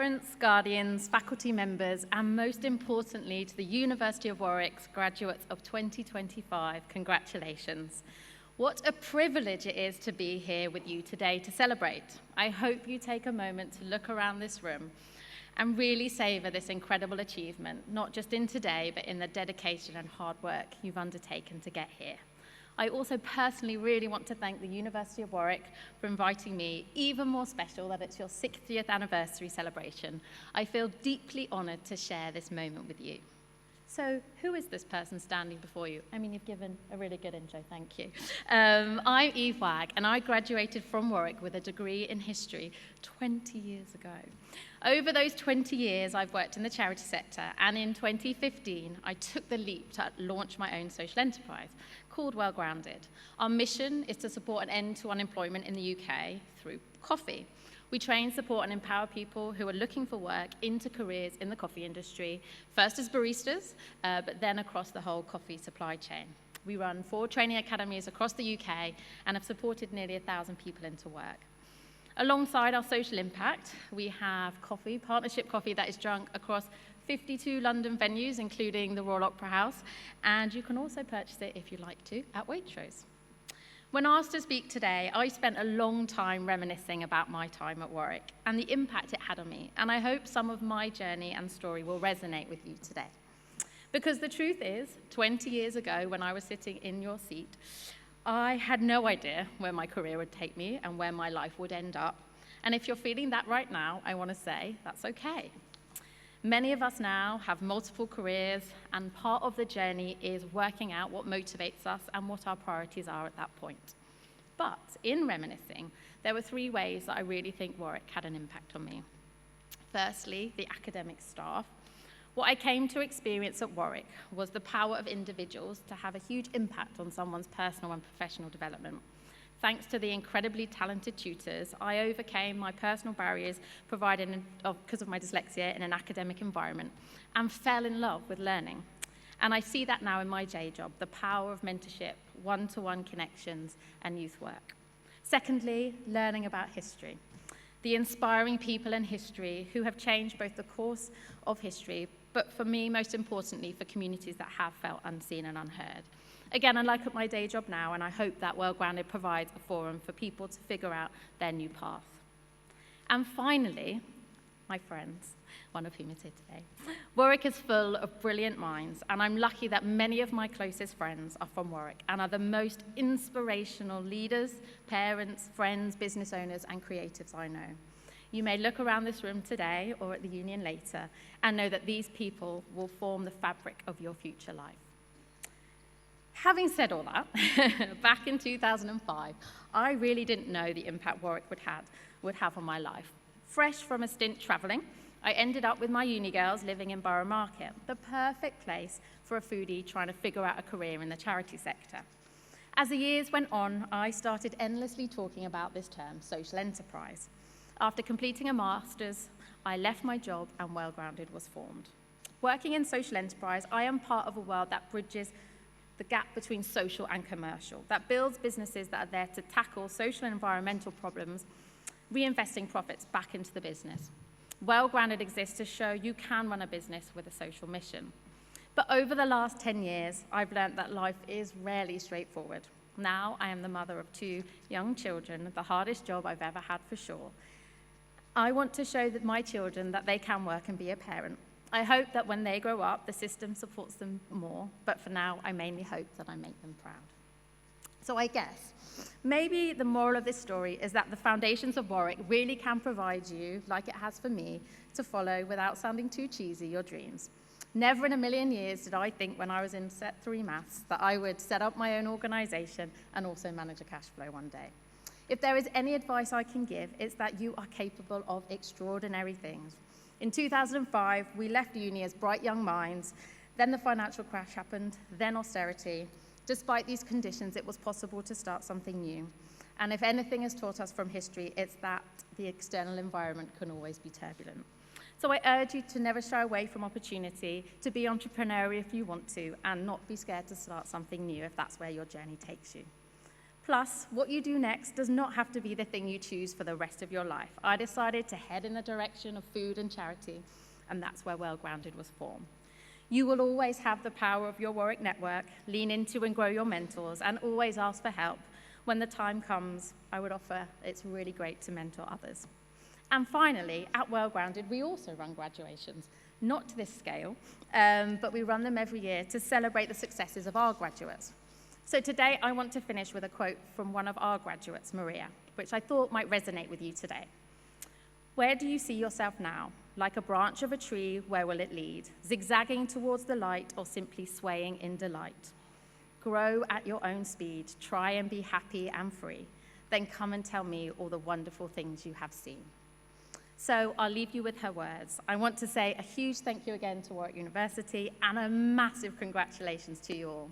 parents, guardians, faculty members, and most importantly to the University of Warwick's graduates of 2025, congratulations. What a privilege it is to be here with you today to celebrate. I hope you take a moment to look around this room and really savor this incredible achievement, not just in today, but in the dedication and hard work you've undertaken to get here. I also personally really want to thank the University of Warwick for inviting me, even more special that it's your 60th anniversary celebration. I feel deeply honored to share this moment with you. So who is this person standing before you? I mean, you've given a really good intro, thank you. I'm Wagg, and I graduated from Warwick with a degree in history 20 years ago. Over those 20 years, I've worked in the charity sector, and in 2015, I took the leap to launch my own social enterprise called Well Grounded. Our mission is to support an end to unemployment in the UK through coffee. We train, support, and empower people who are looking for work into careers in the coffee industry, first as baristas, but then across the whole coffee supply chain. We run 4 training academies across the UK and have supported nearly 1,000 people into work. Alongside our social impact, we have coffee, partnership coffee that is drunk across 52 London venues, including the Royal Opera House, and you can also purchase it, if you like to, at Waitrose. When asked to speak today, I spent a long time reminiscing about my time at Warwick and the impact it had on me, and I hope some of my journey and story will resonate with you today. Because the truth is, 20 years ago, when I was sitting in your seat, I had no idea where my career would take me and where my life would end up. And if you're feeling that right now, I want to say that's okay. Many of us now have multiple careers, and part of the journey is working out what motivates us and what our priorities are at that point. But in reminiscing, there were 3 ways that I really think Warwick had an impact on me. Firstly, the academic staff. What I came to experience at Warwick was the power of individuals to have a huge impact on someone's personal and professional development. Thanks to the incredibly talented tutors, I overcame my personal barriers provided because of my dyslexia in an academic environment and fell in love with learning. And I see that now in my day job, the power of mentorship, one-to-one connections, and youth work. Secondly, learning about history. The inspiring people in history who have changed both the course of history, but for me, most importantly, for communities that have felt unseen and unheard. Again, I like at my day job now, and I hope that Well Grounded provides a forum for people to figure out their new path. And finally, my friends, one of whom is here today. Warwick is full of brilliant minds, and I'm lucky that many of my closest friends are from Warwick and are the most inspirational leaders, parents, friends, business owners, and creatives I know. You may look around this room today or at the union later and know that these people will form the fabric of your future life. Having said all that, back in 2005, I really didn't know the impact Warwick would have on my life. Fresh from a stint traveling, I ended up with my uni girls living in Borough Market, the perfect place for a foodie trying to figure out a career in the charity sector. As the years went on, I started endlessly talking about this term, social enterprise. After completing a master's, I left my job and Well Grounded was formed. Working in social enterprise, I am part of a world that bridges the gap between social and commercial, that builds businesses that are there to tackle social and environmental problems, reinvesting profits back into the business. Well Grounded exists to show you can run a business with a social mission. But over the last 10 years, I've learned that life is rarely straightforward. Now I am the mother of 2 young children, the hardest job I've ever had for sure. I want to show my children that they can work and be a parent. I hope that when they grow up, the system supports them more, but for now, I mainly hope that I make them proud. So I guess, maybe the moral of this story is that the foundations of Warwick really can provide you, like it has for me, to follow without sounding too cheesy your dreams. Never in a million years did I think when I was in Set 3 maths that I would set up my own organization and also manage a cash flow one day. If there is any advice I can give, it's that you are capable of extraordinary things. In 2005, we left uni as bright young minds, then the financial crash happened, then austerity. Despite these conditions, it was possible to start something new. And if anything has taught us from history, it's that the external environment can always be turbulent. So I urge you to never shy away from opportunity, to be entrepreneurial if you want to, and not be scared to start something new if that's where your journey takes you. Plus, what you do next does not have to be the thing you choose for the rest of your life. I decided to head in the direction of food and charity, and that's where Well Grounded was formed. You will always have the power of your Warwick network, lean into and grow your mentors, and always ask for help. When the time comes, I would offer it's really great to mentor others. And finally, at Well Grounded, we also run graduations, not to this scale, but we run them every year to celebrate the successes of our graduates. So today, I want to finish with a quote from one of our graduates, Maria, which I thought might resonate with you today. Where do you see yourself now? Like a branch of a tree, where will it lead? Zigzagging towards the light or simply swaying in delight? Grow at your own speed, try and be happy and free. Then come and tell me all the wonderful things you have seen. So I'll leave you with her words. I want to say a huge thank you again to Warwick University and a massive congratulations to you all.